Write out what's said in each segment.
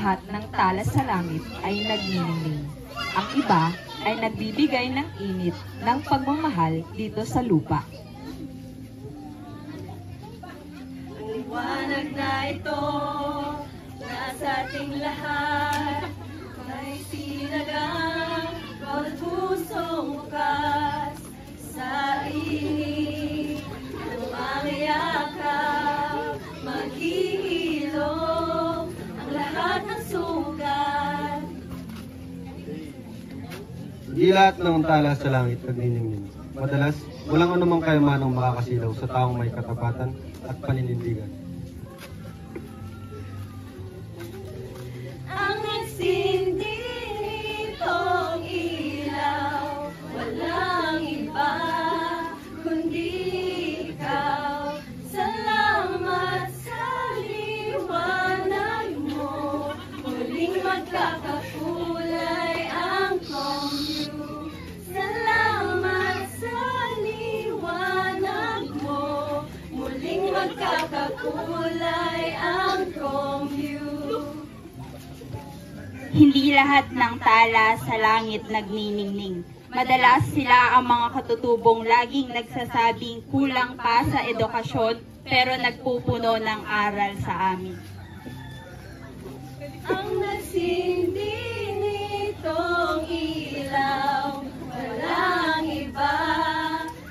lahat ng tala sa langit ay nagniningning. Ang iba ay nagbibigay ng init ng pagmamahal dito sa lupa. Ang liwanag na ito, nasa ating lahat, ay sinagang bawat pusong bukas sa init ng mga yakap, maghihilom ang lahat ng sugat. Hindi lahat ng tala sa langit nagniningning. Madalas, walang anumang kayamanang makakasilaw sa taong may katapatan at paninindigan. Ang nagsindi nitong ilaw, walang iba kundi ikaw. Salamat sa liwanag mo, muling magkakakulay ang commune. Salamat sa liwanag mo, muling magkakakulay ang commune. Hindi lahat ng tala sa langit nagniningning. Madalas sila ang mga katutubong laging nagsasabing kulang pa sa edukasyon pero nagpupuno ng aral sa amin. Ang nagsindi nitong ilaw, walang iba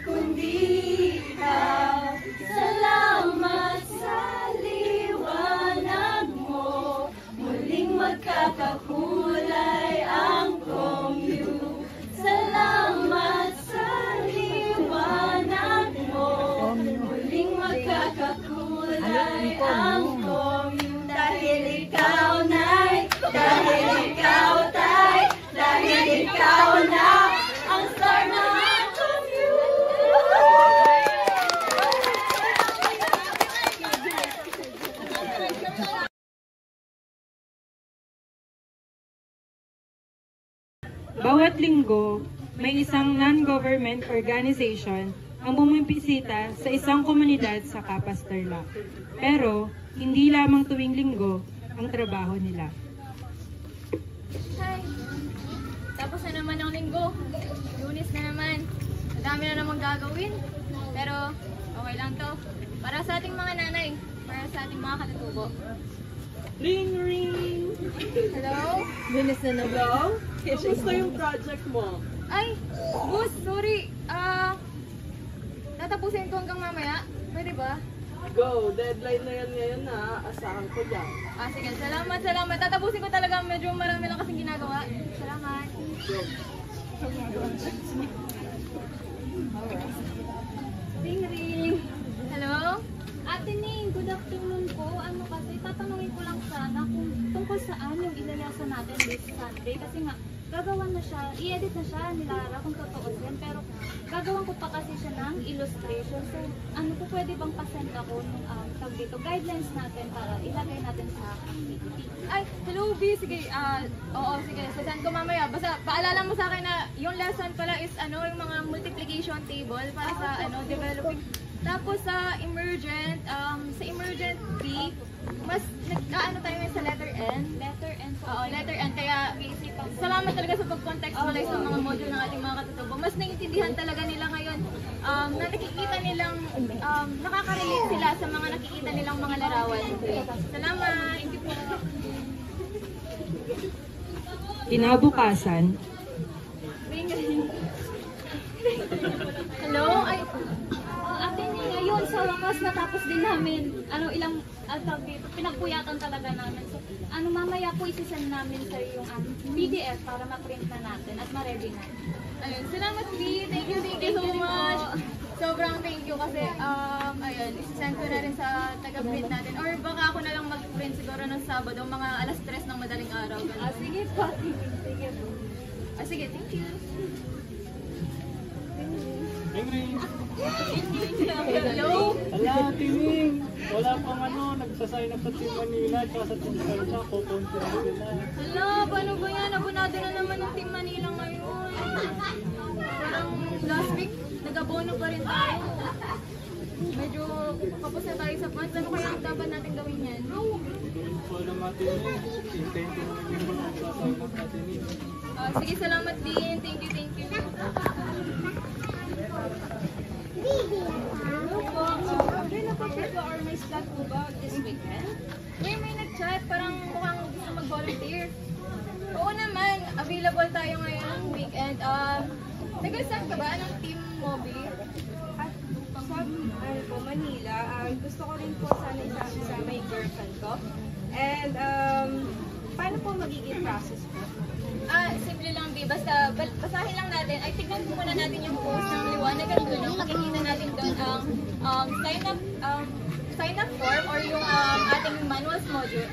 kundi ikaw. Salamat sa liwanag mo, muling magkakakulay ang commune. Salamat sa liwanag mo, muling magkakakulay ang commune. Dahil ikaw na'y, dahil ikaw tay, dahil ikaw na ang star ng commune. Bawat linggo, may isang non-government organization ang bumibisita sa isang komunidad sa Capas Tarlac. Pero, hindi lamang tuwing linggo ang trabaho nila. Hi! Tapos na naman ang linggo. Lunes na naman. Madami na namang gagawin. Pero, okay lang to. Para sa ating mga nanay. Para sa ating mga katutubo. Ring ring! Hello? Lunes na naman. Kamusta yung project mo? Ay! Boss, sorry. Tatapusin ko hanggang mamaya. Pwede ba? Go! Deadline na yan ngayon na. Asahan ko dyan. Sige. Salamat, salamat. Tatapusin ko talaga. Medyo marami lang kasing ginagawa. Salamat. Go! Ring ring! Hello? Ate Ning, good afternoon po. Ano kasi, tatanungin ko lang sana kung tungkol saan yung ilalasa natin this Sunday. Kasi nga, gagawa na siya, i-edit na siya ni Lara kung totoo din. Pero gagawan ko pa kasi siya ng illustration. So, ano po, pwede bang pasend ako ng dito, guidelines natin para ilagay natin sa activity. Ay, hello B, sige, oo, sige, sasend ko mamaya. Basta, paalala mo sa akin na yung lesson pala is yung mga multiplication table para sa developing. Tapos sa emergent B, mas nag-ano tayo sa letter N. Letter N po. Oo, letter N. Kaya, salamat talaga sa pag-contextualize ng mga module ng ating mga katutubo. Mas naiintindihan talaga nila ngayon na nakikita nilang, nakaka-relate sila sa mga nakikita nilang mga larawan. Salamat! Thank you po. Kinabukasan, Hello? Ay, Ate Ning, ngayon sa wakas natapos din namin. Ilang pinagpuyatan talaga namin. So, mamaya po isisend namin sa yung PDF para ma-print na natin at ma-ready na. ayun. Salamat, Lee. Thank you so much. Sobrang thank you kasi, ayun, isisend ko na rin sa taga-print natin. Or baka ako na lang mag-print siguro ng Sabado, mga alas 3 ng madaling araw. Sige po. Sige po. Sige, thank you. Hello? Ala, Timing! Wala pang nagsasign up sa Team Manila at sa Team Manila, kukunti na sila. Hala, paano ba yan? Abonado na naman ng Team Manila ngayon. Parang last week, nag-abono pa rin tayo. Medyo kapos na tayo sa funds. Ano kaya ang dapat natin gawin yan? wala matinig. Hintayin ko naman yung mga sasabi ng matinig. Sige, salamat din. Thank you, thank you. Hello po. Available po ba or may slot po ba this weekend? May nag-chat. Parang mukhang gusto mag-volunteer. Oo naman. Available tayo ngayon weekend. Nag-saan ka ba? Anong team mo, B? Sa Manila, gusto ko rin po sana isama yung girlfriend ko. And, paano po magiging process po? Simple lang, B. Basta basahin lang natin. Ay, tignan muna natin yung post ng liwanag at doon. Makikita natin doon ang sign up form or yung ating manual module.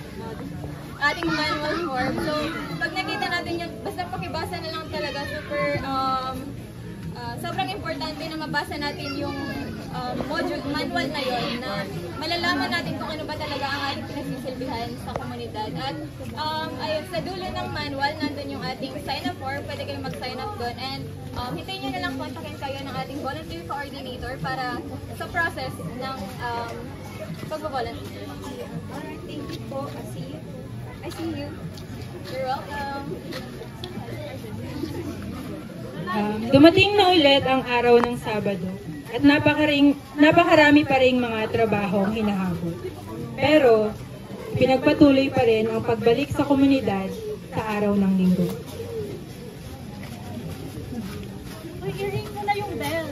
Ating manual form. So, pag nakita natin yun, basta pakibasa na lang talaga. Sobrang importante na mabasa natin yung manual na yon na malalaman natin kung ano ba talaga ang ating pinagsisilbihan sa komunidad. At ayun, sa dulo ng manual, nandun yung ating sign-up form. Pwede kayong mag-sign up doon. And hintayin nyo na lang kontakin kayo ng ating volunteer coordinator para sa process ng pag-volunteer. Alright, thank you po. I see you. You're welcome. Dumating na ulit ang araw ng Sabado at napakarami pa ring mga trabaho ang hinahabol. Pero pinagpatuloy pa rin ang pagbalik sa komunidad sa araw ng Linggo. Uy, i-ring mo na yung bell.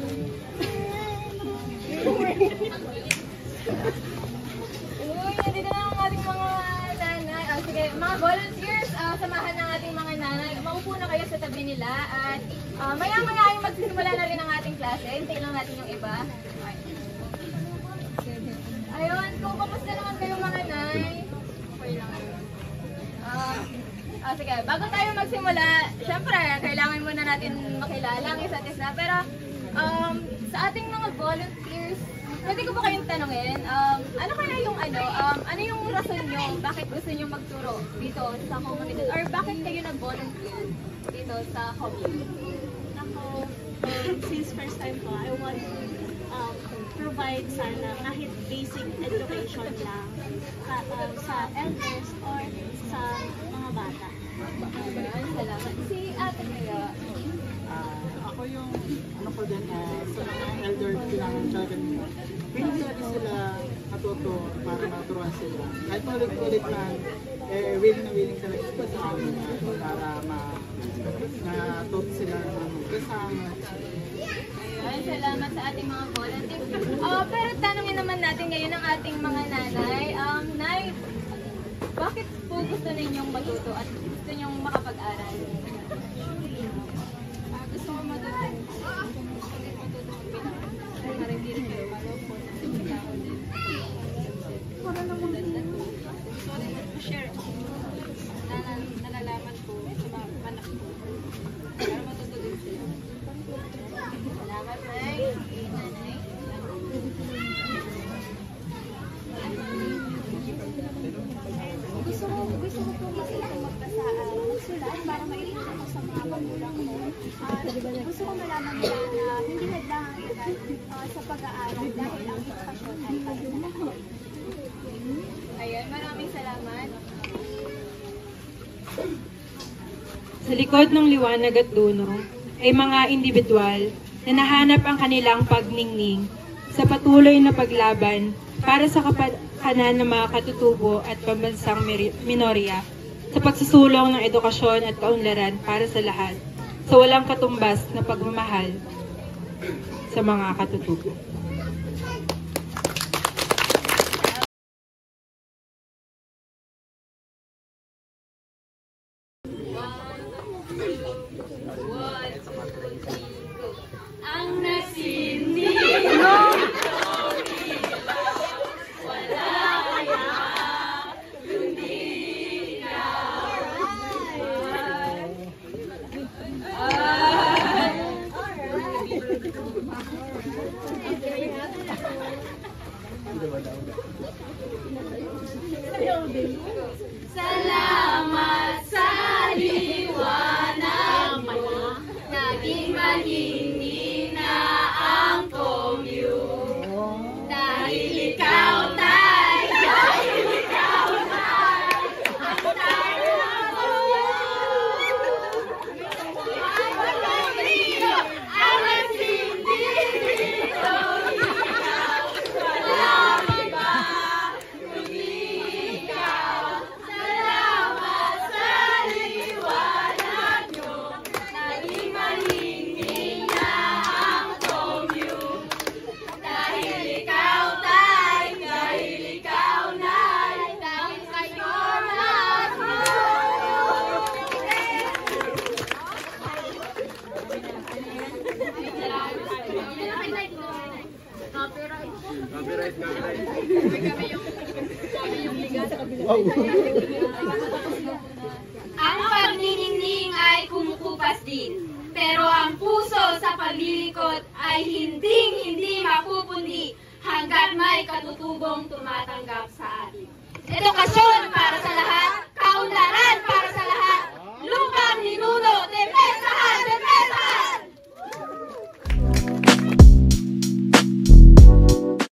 Uy, nandito na ang ating mga nanay. Sige, mga volunteers, samahan ng ating mga nanay. Maupo na kayo sa tabi nila at maya-maya ay magsisimula na rin ang ating klase. Hintayin lang natin yung iba. Ayun, kung kamusta naman kayo mga nanay? Okay lang. Sige, bago tayo magsimula, syempre, kailangan muna natin makilala ang isa't isa. Pero sa ating mga volunteers, pwede ko ba kayong tanongin, ano kaya yung ano yung rason nyo, bakit gusto nyo magturo dito sa komunidad? Or bakit kayo nag-volunteer dito sa community? Ako, since first time ko, I want to provide sana kahit basic education lang sa elders or sa mga bata. Salamat. Si ate kaya? Ako yung, ko din, sa mga elder pinangansagan nila. Willing talaga sila matuto para maturuan sila. Kahit ulit-ulit lang, willing na willing sila ito sa amin para matuto sila ng kasama. Ayun, salamat sa ating mga volunteers. Pero tanongin naman natin ngayon ang ating mga nanay. Nay, bakit po gusto ninyong matuto at gusto ninyong makapag-aral? Gusto ko matuto. Para hindi rin kayo maloko. Para naman gusto ko rin mag-share na nalalaman ko sa mga anak ko. Para matuto din sila. Salamat, Nay. Nanay. Gusto ko po magsulat para mailito ko sa mga magulang ko. Gusto ko malaman nila na hindi nagdahan sa pag-aaral dahil ang edukasyon ay pag-aaral. Ayan, maraming salamat. Sa likod ng liwanag at dunong ay mga individual na nahanap ang kanilang pagningning sa patuloy na paglaban para sa kapakanan ng mga katutubo at pambansang minorya sa pagsusulong ng edukasyon at kaunlaran para sa lahat sa walang katumbas na pagmamahal sa mga katutubo. Ang nasindi salamat sa liwanag mo, naging mahinig na Ang pagniningning ay kumukupas din, pero ang puso sa paglilikot ay hindi mapupundi hanggat may katutubong tumatanggap sa atin. Edukasyon para sa lahat.